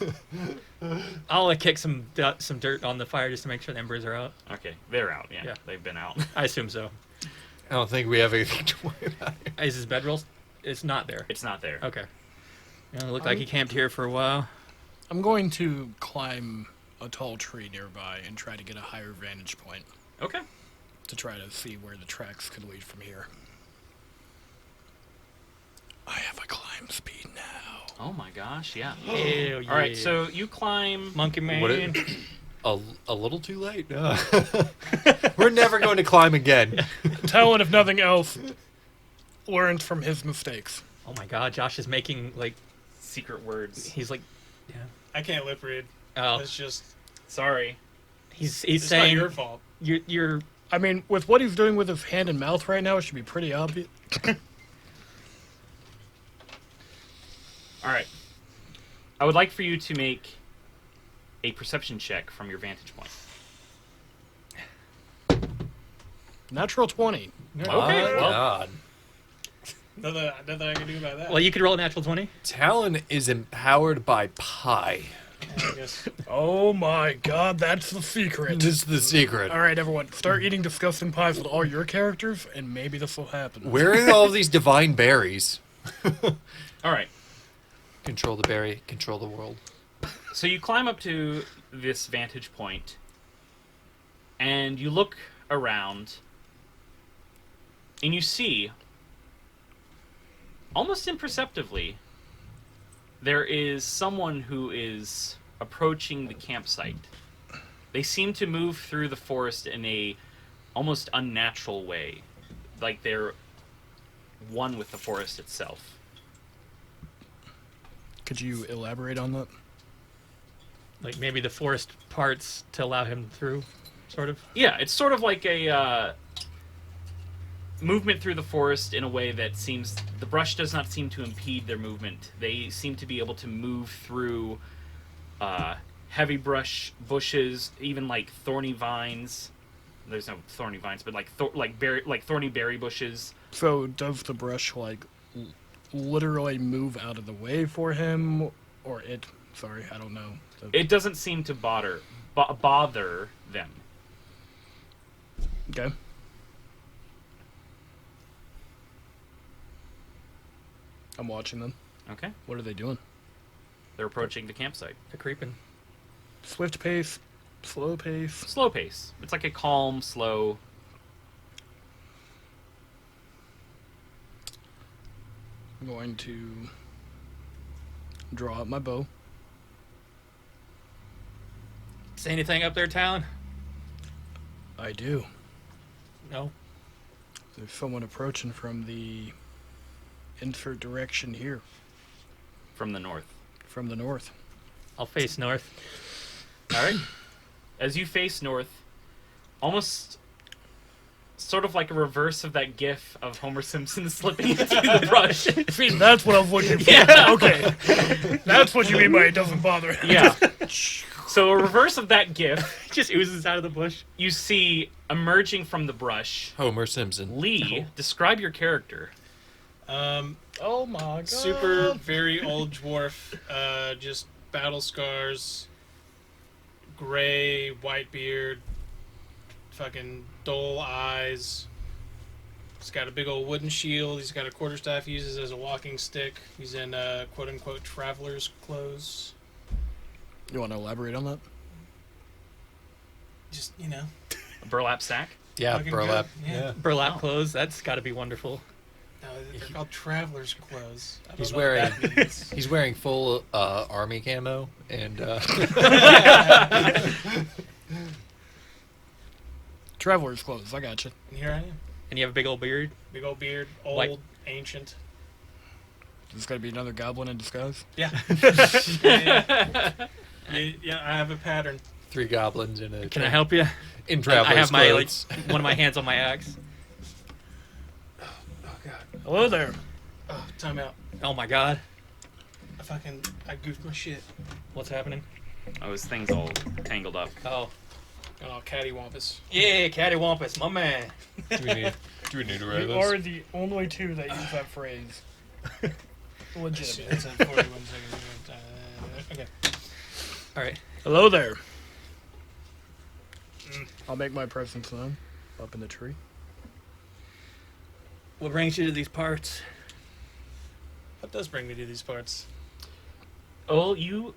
I'll kick some dirt on the fire just to make sure the embers are out. Okay, they're out. Yeah, Yeah. they've been out. I assume so. I don't think we have anything to worry about. Is his bedroll? It's not there. It's not there. Okay. It looked like he camped here for a while. I'm going to climb a tall tree nearby and try to get a higher vantage point Okay. to try to see where the tracks could lead from here. I have a climb speed now. Oh my gosh, yeah. Hell yeah. All right, so you climb. Monkey Man. What a little too late. We're never going to climb again. Talon, if nothing else, learned from his mistakes. Oh my god, Josh is making, like, Secret words. he's like, yeah. I can't lip read. Oh, It's just Sorry. he's it's saying not your fault. you're I mean, with what he's doing with his hand and mouth right now, it should be pretty obvious. All right. I would like for you to make a perception check from your vantage point. Natural 20. My well- God. Nothing I can do about that. well. You could roll a natural 20. Talon is empowered by pie. I guess. Oh my god, that's the secret. This is the secret. Alright, everyone, start eating disgusting pies with all your characters, and maybe this will happen. Where are all these divine berries? All right. Control the berry, control the world. So you climb up to this vantage point, and you look around, and you see, almost imperceptibly, there is someone who is approaching the campsite. They seem to move through the forest in a almost unnatural way, like they're one with the forest itself. Could you elaborate on that? Like maybe the forest parts to allow him through, sort of. Yeah, it's sort of like a movement through the forest in a way that seems... The brush does not seem to impede their movement. They seem to be able to move through heavy bushes, even like thorny vines. There's no thorny vines, but like thorny berry bushes. So, does the brush, like, literally move out of the way for him? Or it... Sorry, I don't know. It doesn't seem to bother them. Okay. I'm watching them. Okay? What are they doing? They're approaching the campsite. They're creeping. Swift pace, slow pace. Slow pace. It's like a calm, slow... I'm going to draw out my bow. Say anything up there, Talon? I do. No. There's someone approaching from the insert direction here, from the north. from the north. I'll face north. All right. As you face north, almost sort of like a reverse of that gif of Homer Simpson slipping into the brush. See, that's what I was looking for. Yeah. Okay. That's what you mean by it doesn't bother him. Yeah. So a reverse of that gif, Just oozes out of the bush. you see emerging from the brush. Homer Simpson. Lee, describe your character. Oh my god. Super, very old dwarf. Just battle scars. Gray, white beard. Fucking dull eyes. He's got a big old wooden shield. He's got a quarterstaff he uses as a walking stick. He's in quote-unquote traveler's clothes. You want to elaborate on that? Just, A burlap sack. Yeah, Fucking burlap. good. Yeah. Yeah. Burlap clothes. That's got to be wonderful. No, they're called traveler's clothes. I don't He's know what wearing that means. he's wearing full army camo and Traveler's clothes. I got you. And here I am. And you have a big old beard. Big old beard, old, White. ancient. There's got to be another goblin in disguise. Yeah. Yeah, I have a pattern. 3 goblins in a Can I help you? in I traveler's have my clothes. one of my hands on my axe. Oh god. Hello there. Oh, time out. Oh my god. I goofed my shit. What's happening? Oh, his thing's all tangled up. Oh. Got all cattywampus. Yeah, cattywampus, my man. Do we need to write You this? are the only two that use that phrase. Legitimate. It's in 41 seconds. Okay. All right. Hello there. I'll make my presence known up in the tree. What brings you to these parts? What does bring me to these parts? Oh, you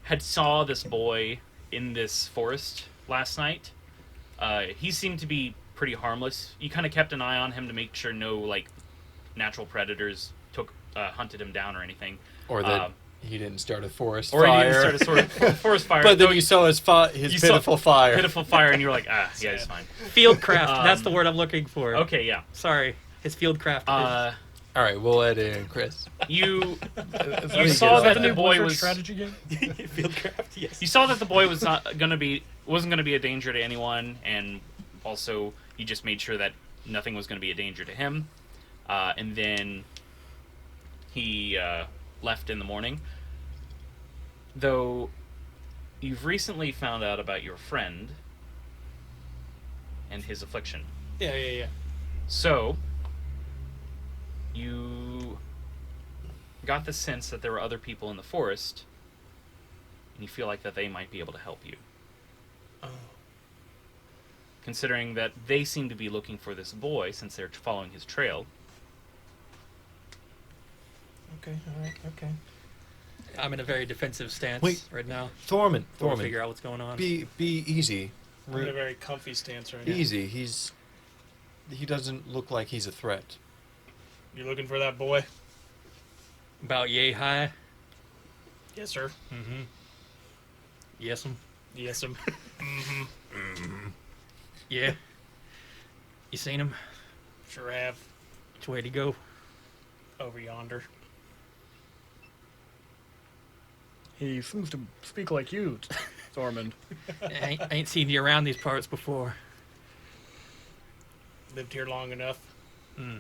had saw this boy in this forest last night. He seemed to be pretty harmless. You kind of kept an eye on him to make sure no like natural predators hunted him down or anything. Or that he didn't start a forest Or fire. he didn't start a sort of forest fire. But then though you saw his you saw pitiful fire. pitiful fire, and you were like, yeah, it's Sad. fine. Fieldcraft. That's the word I'm looking for. Okay, yeah. Sorry. His fieldcraft. All right, we'll let it in, Chris. You Is You saw that the the boy Blizzard was- strategy game? fieldcraft. Yes. you saw that the boy was wasn't gonna be a danger to anyone, and also you just made sure that nothing was gonna be a danger to him. And then he left in the morning. Though you've recently found out about your friend and his affliction. Yeah. So, you got the sense that there were other people in the forest, and you feel like that they might be able to help you. Oh. Considering that they seem to be looking for this boy, since they're following his trail. Okay, alright, okay. I'm in a very defensive stance Wait. right now. Thorman, Trying to figure out what's going on. be easy. I'm in a very comfy stance right now. Easy. He doesn't look like he's a threat. You looking for that boy? About yay high. Yes, sir. Mm-hmm. Yes'm. Yes, sir. Yeah. You seen him? Sure have. Which way to go? Over yonder. He seems to speak like you, Thormund. I ain't seen you around these parts before. Lived here long enough. You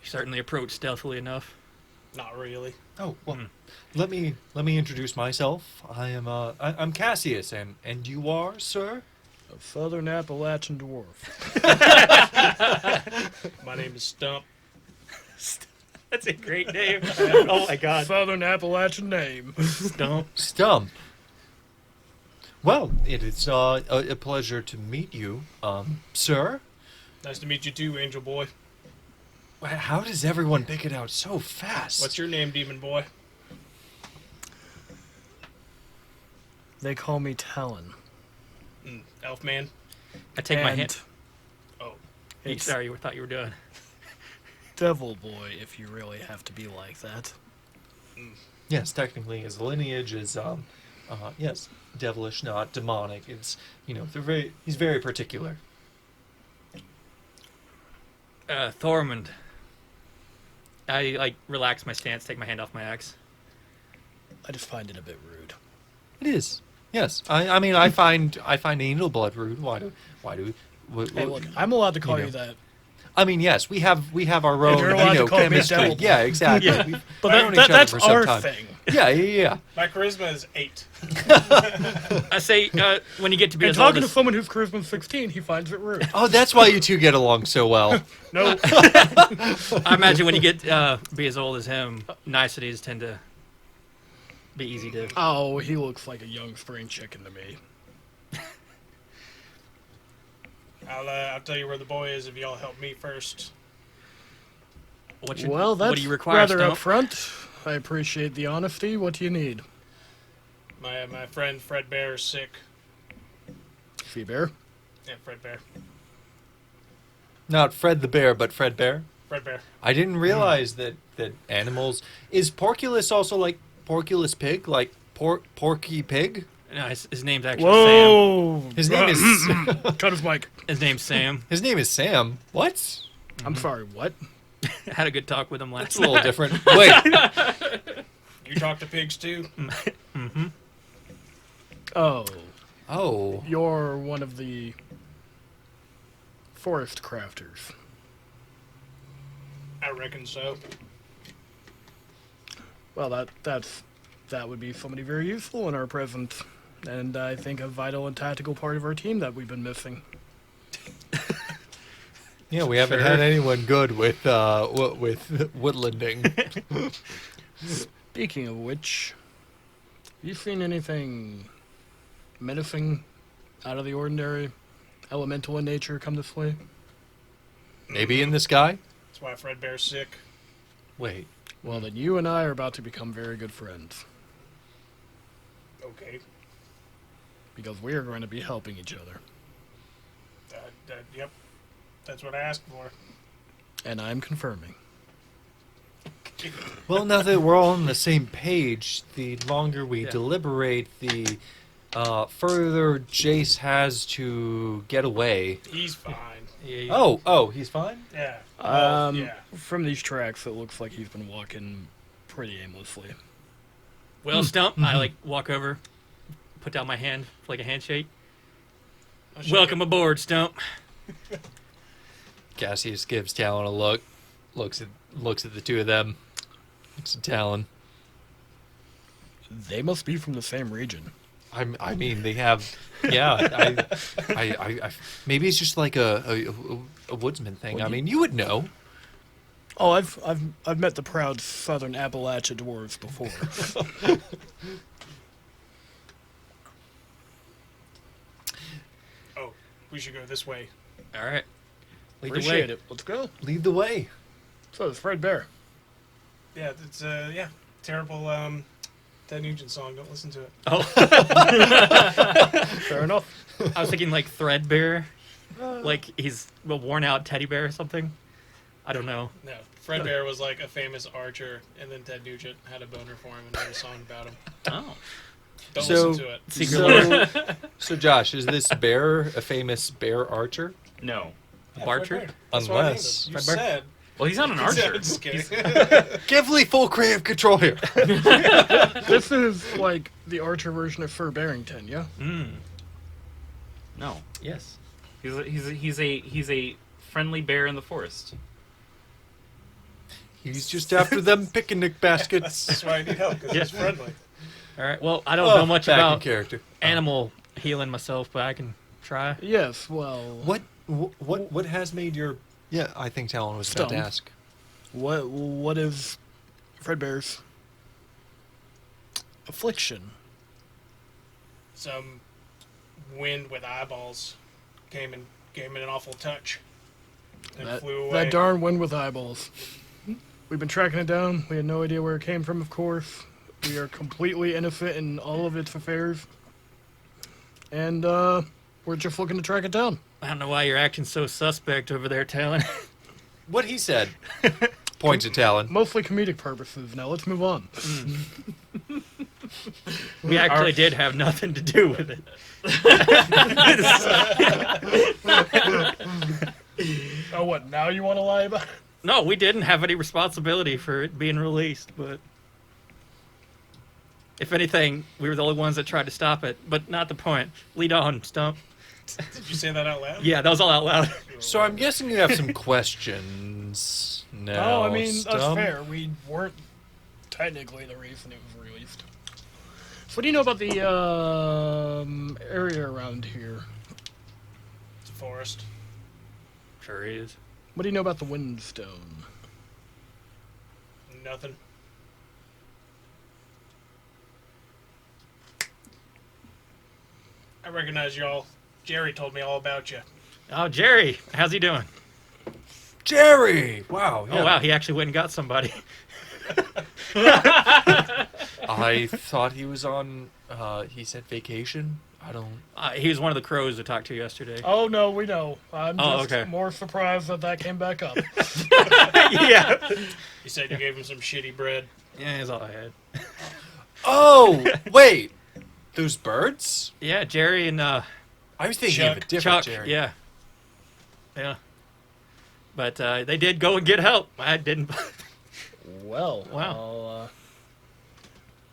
certainly approached stealthily enough. Not really. Oh well, let me introduce myself. I'm Cassius, and you are, sir. A southern Appalachian dwarf. My name is Stump. That's a great name. Oh my god. Southern Appalachian name. Stump. Stump. Well, it is a pleasure to meet you, sir. Nice to meet you too, Angel Boy. How does everyone pick it out so fast? What's your name, Demon Boy? They call me Talon. Elfman? I take my And hint. Oh. It's Sorry, I thought you were done. Devil Boy, if you really have to be like that. Yes, technically, his lineage is yes, devilish, not demonic. It's he's very particular. Thormund. I relax my stance, take my hand off my axe. I just find it a bit rude. It is. Yes, I mean I find angel blood rude. Why do Hey, look, I'm allowed to call you you know. that. I mean, yes, we have our own you're allowed to call me chemistry. Devil Boy. Yeah, exactly. Yeah. We've But known each other that's for some our time. thing. Yeah. My charisma is 8. I say, when you get to be And as old talking to as... someone who's charisma 16, he finds it rude. Oh, that's why you two get along so well. No, I imagine when you get be as old as him, niceties tend to be easy to... oh, he looks like a young spring chicken to me. I'll tell you where the boy is if y'all help me first. Well, that's what do you require, rather Stump? upfront. I appreciate the honesty. What do you need? My friend Fredbear is sick. Sea Bear. Yeah, Fred Bear. Not Fred the Bear, but Fred Bear. Fred Bear. I didn't realize that animals... Is Porculus also like Porculus Pig? Like Porky Pig? No, his name's actually Sam. Whoa! His name is... Cut his mic. His name's Sam. His name is Sam. What? I'm sorry, what? Had a good talk with him That's last a little night. different. Wait. You talk to pigs too? Oh, Oh. you're one of the forest crafters. I reckon so. Well, that would be somebody very useful in our present, and I think a vital and tactical part of our team that we've been missing. Yeah, we haven't Sure. had anyone good with woodlanding. Speaking of which, have you seen anything menacing, out of the ordinary, elemental in nature come this way? Maybe in the sky? That's why Fred Bear's sick. Wait. Well, then you and I are about to become very good friends, Okay. because we are going to be helping each other. Yep. That's what I asked for. And I'm confirming. Well, now that we're all on the same page, the longer we Yeah. deliberate, the further Jace has to get away. He's fine. Yeah, Oh, he's fine? Yeah. Um, yeah. From these tracks, it looks like he's been walking pretty aimlessly. Well, Stump, I like walk over, put down my hand for like a handshake. I'll shake Welcome it. aboard, Stump. Cassius gives Talon a look, looks at the two of them, looks at Talon. They must be from the same region. I mean, they have, yeah. I maybe it's just like a woodsman thing. Well, I mean, you would know. Oh, I've met the proud Southern Appalachia dwarves before. Oh, we should go this way. All right. Lead the way. Appreciate it. Let's go. Lead the way. So it's Fred Bear. Yeah, it's terrible Ted Nugent song. Don't listen to it. Oh, Fair enough. I was thinking like Threadbare, like he's a worn out teddy bear or something. I don't know. No, Fred Bear was like a famous archer, and then Ted Nugent had a boner for him and wrote a song about him. Oh, Don't So- listen to it. secret So Josh, is this bear a famous bear archer? No. Yeah, Barcher? Fred Bear. That's what I named Unless- him. You Fred Bear? said. Well, he's not an You archer. said, just kidding. Give Lee full creative control here. This is like the Archer version of Fur Barrington, yeah? No. yes. He's a friendly bear in the forest. He's just after them picnic baskets. That's why I need help, because he's Yeah. friendly. All right. Well, I don't know much back in about character. animal healing myself, but I can try. Yes, well... What has made your? Yeah, I think Talon was about to Stump. ask. What is Fred Bear's affliction? Some wind with eyeballs came and gave me an awful touch and That, flew away. that darn wind with eyeballs. We've been tracking it down. We had no idea where it came from, of course. We are completely innocent in all of its affairs. And, we're just looking to track it down. I don't know why you're acting so suspect over there, Talon. What he said. Points at Talon. Mostly comedic purposes. Now, let's move on. We actually did have nothing to do with it. Oh, what, now you want to lie about it? No, we didn't have any responsibility for it being released, but if anything, we were the only ones that tried to stop it. But not the point. Lead on, Stump. Did you say that out loud? Yeah, that was all out loud. So I'm guessing you have some questions now. Oh, I mean, that's Stump? fair. We weren't technically the reason it was released. So what do you know about the area around here? It's a forest. Sure is. What do you know about the Windstone? Nothing. I recognize y'all. Jerry told me all about you. Oh, Jerry, how's he doing? Jerry! Wow. Oh, wow, he actually went and got somebody. I thought he was on, he said vacation. I don't. He was one of the crows we talked to yesterday. Oh no, we know. I'm Oh, just okay. more surprised that came back up. Yeah. You said you gave him some shitty bread. Yeah, that's all I had. Oh, wait. Those birds? Yeah, Jerry and I was thinking of a Chuck. different Chuck. Jerry. Yeah. Yeah. But they did go and get help. I didn't. Well, Wow. I'll,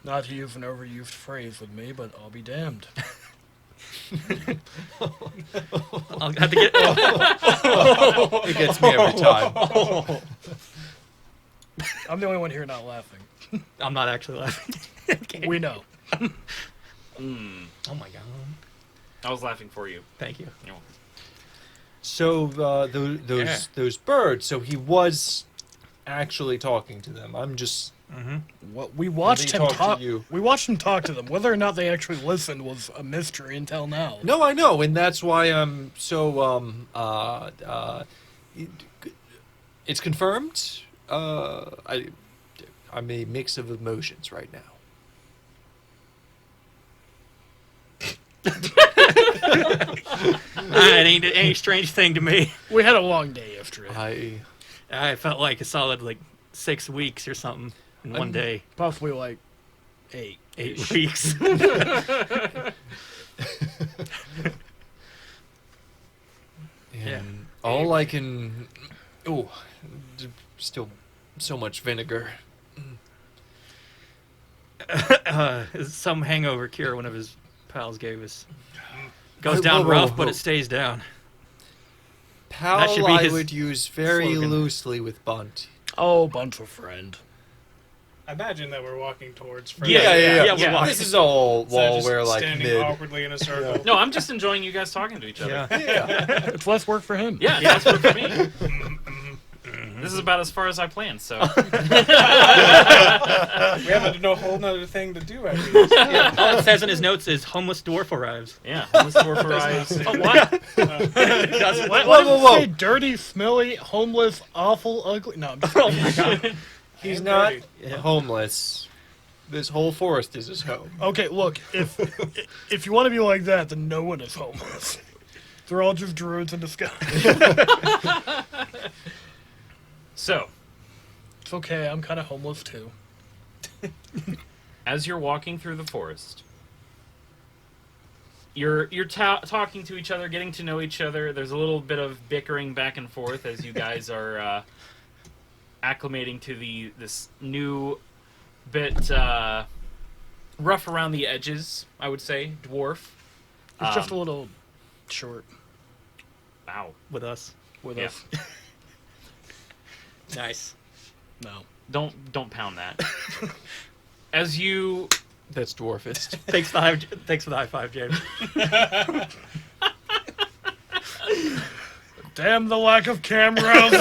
not to use an overused phrase with me, but I'll be damned. I'll have to get. It gets me every time. I'm the only one here not laughing. I'm not actually laughing. Okay. We know. Oh my god. I was laughing for you. Thank you. So those birds. So he was actually talking to them. I'm just. What we watched They him talk to talk. you. We watched him talk to them. Whether or not they actually listened was a mystery until now. No, I know, and that's why I'm so it's confirmed. I'm a mix of emotions right now. It ain't any strange thing to me. We had a long day yesterday. I I felt like a solid 6 weeks or something in one day. Possibly like 8. 8 weeks. Yeah. and all I can. Oh, still so much vinegar. Some hangover cure one of his pals gave us. Goes Whoa, down whoa, whoa, rough, whoa. but it stays down. Pal, should be I his would use very slogan. loosely with Bunt. Oh, Bunt's a friend. I imagine that we're walking towards. Yeah, we're walking. This is all Instead of while just we're like standing mid. awkwardly in a circle. No, I'm just enjoying you guys talking to each other. Yeah. Yeah. It's less work for him. Yeah, that's what for me. This is about as far as I planned, so. We have a whole nother thing to do after this. All it says in his notes is homeless dwarf arrives. Yeah, homeless dwarf arrives. Oh, what? Doesn't- What, Whoa, did whoa, it whoa. say? Dirty, smelly, homeless, awful, ugly. No, I'm just Oh my god. He's And not dirty. Yeah. homeless. This whole forest is his home. Okay, look, if you want to be like that, then no one is homeless. They're all just druids in disguise. So, It's okay, I'm kind of homeless too. as you're walking through the forest, you're talking to each other, getting to know each other. There's a little bit of bickering back and forth as you guys are acclimating to this new bit rough around the edges, I would say, dwarf. It's just a little short Wow. With us. with Yeah. us. Nice. No. Don't pound that. As you That's dwarfist. Thanks for the high five, James. Damn the lack of cameras.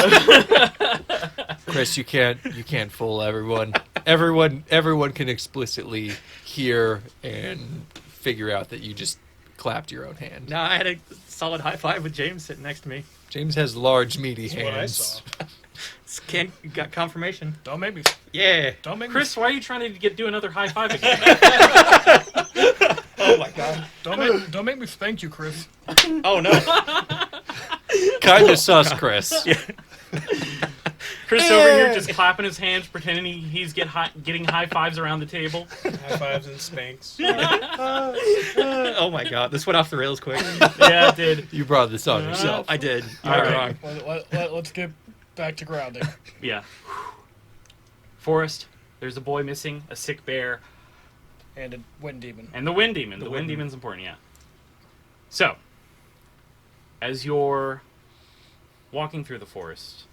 Chris, you can't fool everyone. Everyone can explicitly hear and figure out that you just clapped your own hand. No, I had a solid high five with James sitting next to me. James has large, meaty That's what I hands. saw. Ken got confirmation. Don't make me. Yeah. Don't make Chris, why are you trying to do another high five again? Oh my god. me. Don't make me spank you, Chris. Oh no. Kinda sus, Chris. Chris over here just clapping his hands, pretending he's getting high fives around the table. High fives and spanks. Oh my god. This went off the rails quick. Yeah, it did. You brought this on yourself. I did. You All were right. wrong. Let's get back to grounding. Yeah. Forest. There's a boy missing, a sick bear, And a wind demon. and the wind demon. The wind demon's important, yeah. So, as you're walking through the forest,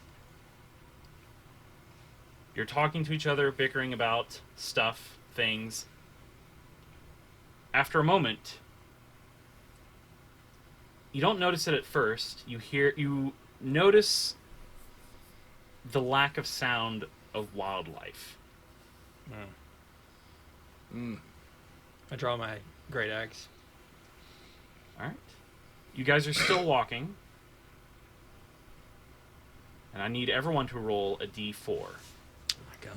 you're talking to each other, bickering about stuff, things. After a moment, you don't notice it at first. You notice the lack of sound of wildlife. I draw my great axe. All right. You guys are still walking. And I need everyone to roll a d4. Oh my god.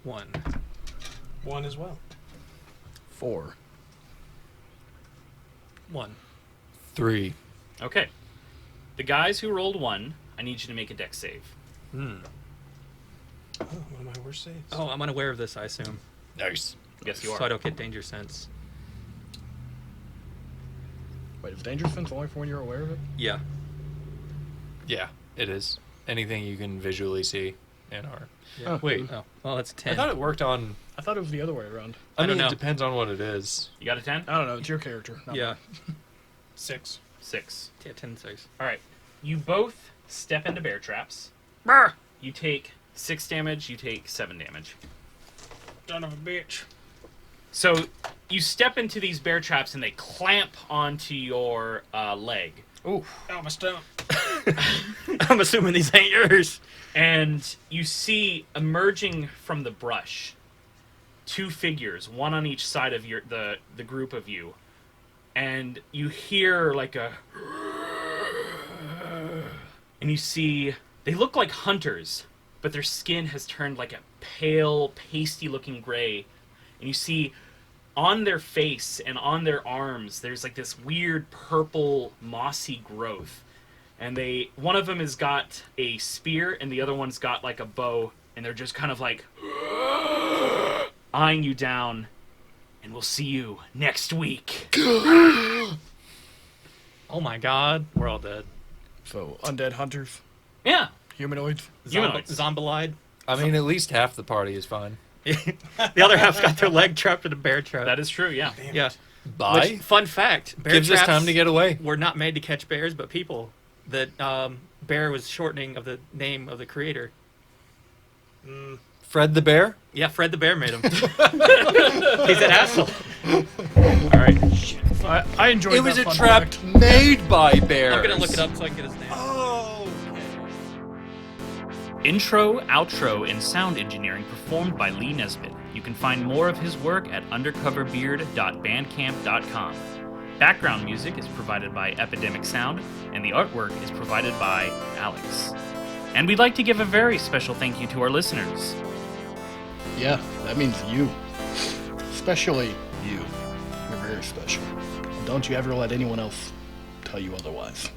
1. 1 as well. 4. 1. 3. Okay. The guys who rolled 1, I need you to make a dex save. Hmm. Oh, one of my worst saves. Oh, I'm unaware of this, I assume. Nice. Yes, you So I are. don't get danger sense. Wait, is danger sense only for when you're aware of it? Yeah. Yeah, it is. Anything you can visually see in our. Yeah. Oh, Wait. Oh, well, that's 10. I thought it worked on. I thought it was the other way around. I I don't mean, know. it depends on what it is. You got a 10? I don't know. It's your character. Not Yeah. 6. 6. Yeah, 10 6. All right. You both step into bear traps. You take 6 damage. You take 7 damage. Son of a bitch. So you step into these bear traps and they clamp onto your leg. Ooh. Ow, my stomach. I'm assuming these ain't yours. And you see emerging from the brush 2 figures, one on each side of the group of you. And you hear like a... And you see... They look like hunters, but their skin has turned like a pale, pasty-looking gray. And you see on their face and on their arms, there's like this weird purple, mossy growth. And one of them has got a spear, and the other one's got like a bow, and they're just kind of like eyeing you down. And we'll see you next week. Oh my god. We're all dead. So, undead hunters, Yeah. humanoids. Humanoids. Zombilide. I mean, at least half the party is fine. The other half's got their leg trapped in a bear trap. That is true, yeah. Yeah. Bye. Which, fun fact, bear Gives us traps time to get away. were not made to catch bears, but people. That bear was shortening of the name of the creator. Fred the bear? Yeah, Fred the bear made him. He's an asshole. All right. I enjoyed It was that a fun trap fact. made by bears. I'm gonna look it up so I can get his name. Oh. Intro, outro, and sound engineering performed by Lee Nesbitt. You can find more of his work at undercoverbeard.bandcamp.com. Background music is provided by Epidemic Sound, and the artwork is provided by Alex. And we'd like to give a very special thank you to our listeners. Yeah, that means you. Especially you. You're very special. And don't you ever let anyone else tell you otherwise.